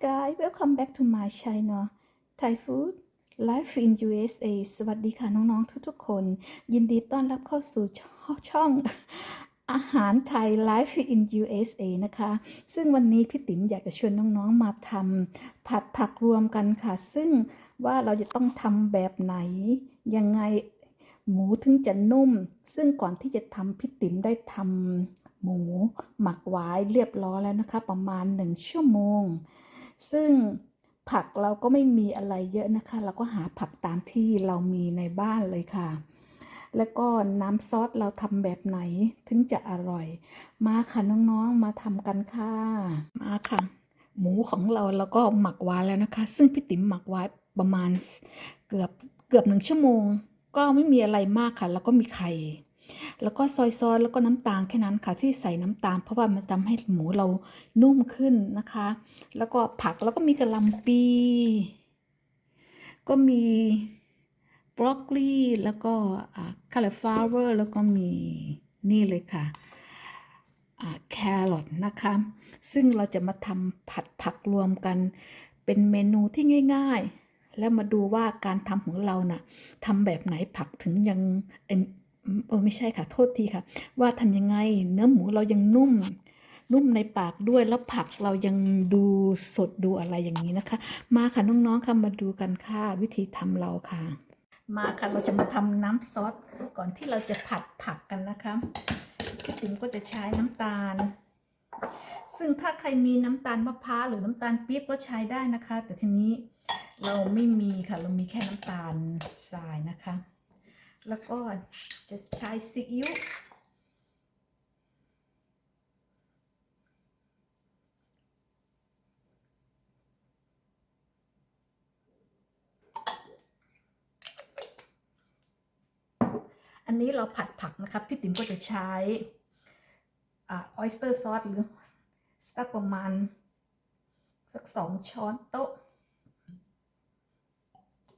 guys, welcome back to my channel Thai Food Life in USA สวัสดีค่ะน้องๆทุกๆคนยินดีต้อนรับเข้าสู่ช่องอาหารไทย Life in USA นะคะซึ่งวันนี้พี่ติ๋มอยากจะชวนน้องๆมาทำผัดผักรวมกันค่ะซึ่งว่าเราจะต้องทำแบบไหนยังไงหมูถึงจะนุ่มซึ่งก่อนที่จะทำพี่ติ๋มได้ทำหมูหมักไว้เรียบร้อยแล้วนะคะประมาณ1 ชั่วโมงซึ่งผักเราก็ไม่มีอะไรเยอะนะคะเราก็หาผักตามที่เรามีในบ้านเลยค่ะแล้วก็น้ำซอสเราทำแบบไหนถึงจะอร่อยมาค่ะน้องๆมาทำกันค่ะมาค่ะหมูของเราก็หมักไว้แล้วนะคะซึ่งพี่ติ๋มหมักไว้ประมาณเกือบ1 ชั่วโมงก็ไม่มีอะไรมากค่ะแล้วก็มีไข่แล้วก็ซอยๆแล้วก็น้ำตาลแค่นั้นค่ะที่ใส่น้ำตาลเพราะว่ามันทำให้หมูเรานุ่มขึ้นนะคะแล้วก็ผักแล้วก็มีกะหล่ำปีก็มีบรอกโคลีแล้วก็cauliflower แล้วก็มีนี่เลยค่ะแครอทนะคะซึ่งเราจะมาทำผัดผักรวมกันเป็นเมนูที่ง่ายๆแล้วมาดูว่าการทำของเราน่ะทำแบบไหนผักถึงยังไม่ใช่ค่ะโทษทีค่ะว่าทำยังไงเนื้อหมูเรายังนุ่มในปากด้วยแล้วผักเรายังดูสดดูอะไรอย่างนี้นะคะมาค่ะน้องๆค่ะมาดูกันค่ะวิธีทำเราค่ะมาค่ะเราจะมาทำน้ำซอสก่อนที่เราจะผัดผักกันนะคะพี่ติ๋มก็จะใช้น้ำตาลซึ่งถ้าใครมีน้ำตาลมะพร้าวหรือน้ำตาลปี๊บก็ใช้ได้นะคะแต่ทีนี้เราไม่มีค่ะเรามีแค่น้ำตาลทรายนะคะแล้วก็จะใช้ซีอิ๊วอันนี้เราผัดผักนะคะพี่ติ๋มก็จะใช้ออยสเตอร์ซอสหรือสักประมาณสัก2 ช้อนโต๊ะ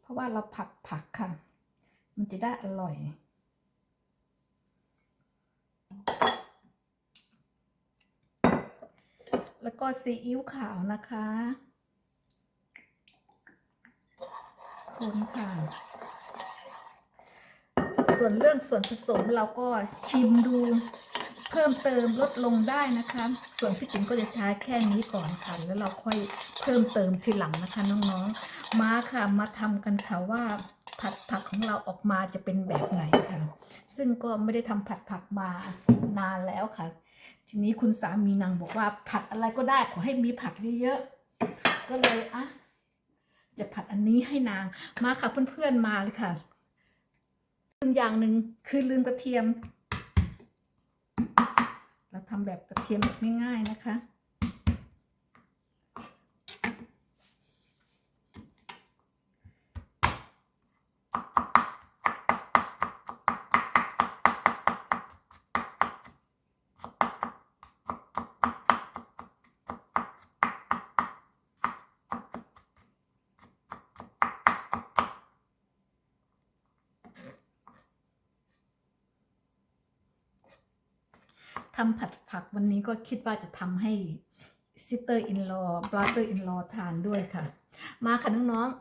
เพราะว่าเราผัดผักค่ะมันจะได้อร่อยแล้วก็ซีอิ๊วขาวนะคะคนค่ะส่วนเรื่องส่วนผสมเราก็ชิมดูเพิ่มเติมลดลงได้นะคะส่วนพี่ติ๋มก็จะใช้แค่นี้ก่อนค่ะแล้วเราค่อยเพิ่มเติมทีหลังนะคะน้องๆมาค่ะมาทำกันค่ะว่าผัดผักของเราออกมาจะเป็นแบบไหนค่ะซึ่งก็ไม่ได้ทำผัดผักมานานแล้วค่ะทีนี้คุณสามีนางบอกว่าผัดอะไรก็ได้ขอให้มีผักเยอะๆก็เลยจะผัดอันนี้ให้นางมาค่ะเพื่อนๆมาเลยค่ะลืมอย่างหนึ่งคือลืมกระเทียมเราทำแบบกระเทียมแบบง่ายๆนะคะทำผัดผักวันนี้ก็คิดว่าจะทำให้ซิสเตอร์อินลอบราเตอร์อินลอทานด้วยค่ะมาค่ะน้องๆ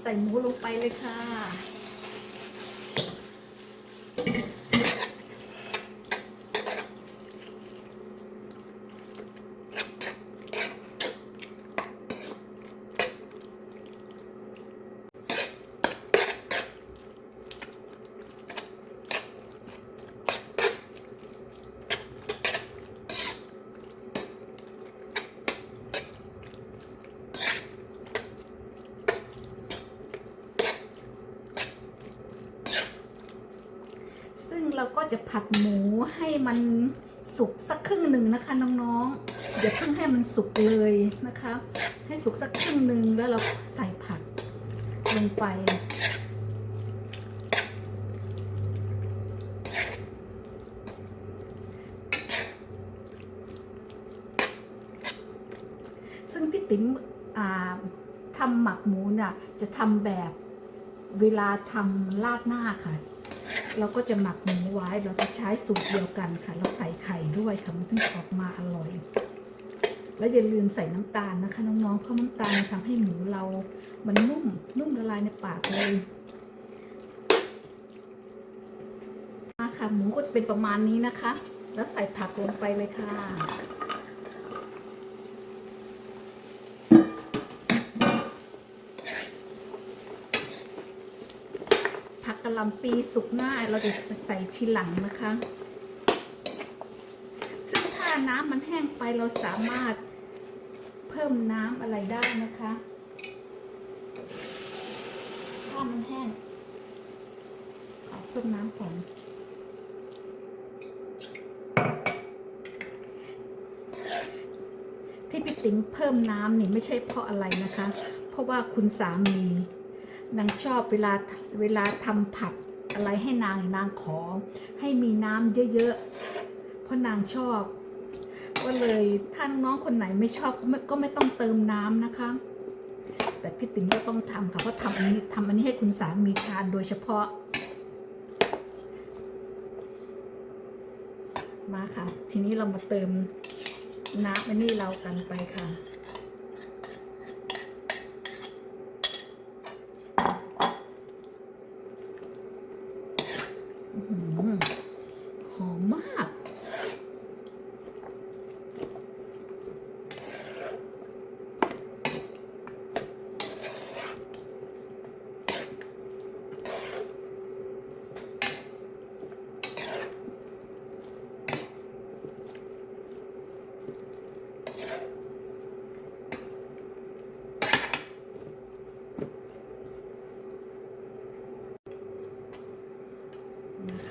ใส่หมูลงไปเลยค่ะ เราก็จะผัดหมูให้มันสุกสักครึ่งหนึ่งนะคะน้องๆอย่าเพิ่งให้มันสุกเลยนะคะให้สุกสักครึ่งหนึ่งแล้วเราใส่ผักลงไปซึ่งพี่ติ๋มทำหมักหมูเนี่ยจะทำแบบเวลาทำราดหน้าค่ะเราก็จะหมักหมูไว้เราจะใช้สูตรเดียวกันค่ะเราใส่ไข่ด้วยค่ะมันถึงออกมาอร่อยแล้วอย่าลืมใส่น้ำตาลนะคะน้องๆเพราะน้ำตาลทำให้หมูเรามันนุ่มละลายในปากเลยค่ะหมูก็จะเป็นประมาณนี้นะคะแล้วใส่ผักลงไปเลยค่ะผักกะหล่ำปีสุกง่ายเราจะใส่ทีหลังนะคะซึ่งถ้าน้ำมันแห้งไปเราสามารถเพิ่มน้ำอะไรได้นะคะถ้ามันแห้งขอเพิ่มน้ำก่อนที่พี่ติ๋มเพิ่มน้ำนี่ไม่ใช่เพราะอะไรนะคะเพราะว่าคุณสามีนางชอบเวลาทำผัดอะไรให้นางขอให้มีน้ำเยอะๆเพราะนางชอบก็เลยถ้าน้องคนไหนไม่ชอบก็ไม่ต้องเติมน้ำนะคะแต่พี่ติ๋มก็ต้องทำค่ะเพราะทำอันนี้ให้คุณสามีทานโดยเฉพาะมาค่ะทีนี้เรามาเติมน้ำอันนี้เรากันไปค่ะหอมมาก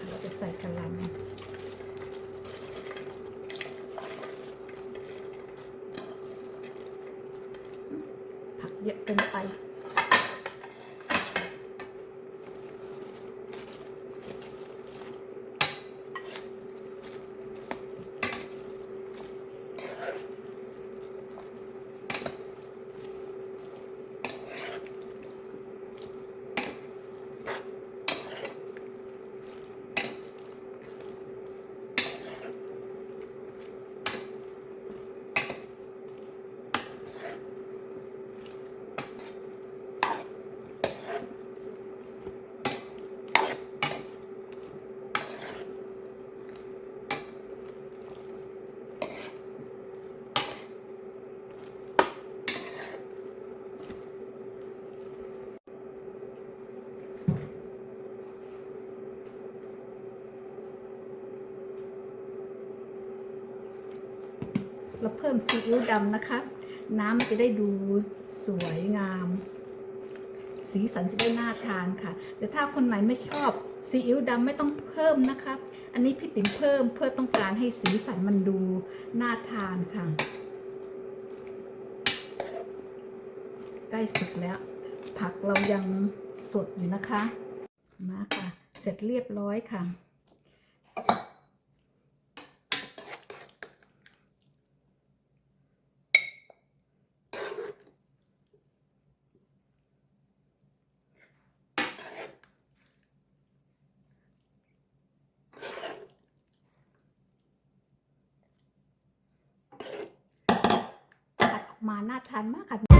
เราจะใส่กะหล่ำผักเยอะเกินไปเราเพิ่มซีอิ๊วดำนะคะน้ำมันจะได้ดูสวยงามสีสันจะได้น่าทานค่ะแต่ถ้าคนไหนไม่ชอบซีอิ๊วดำไม่ต้องเพิ่มนะคะอันนี้พี่ติ๋มเพิ่มเพื่อต้องการให้สีสันมันดูน่าทานค่ะใกล้สุกแล้วผักเรายังสดอยู่นะคะมาค่ะเสร็จเรียบร้อยค่ะผัดออกมาน่าทานมากค่ะ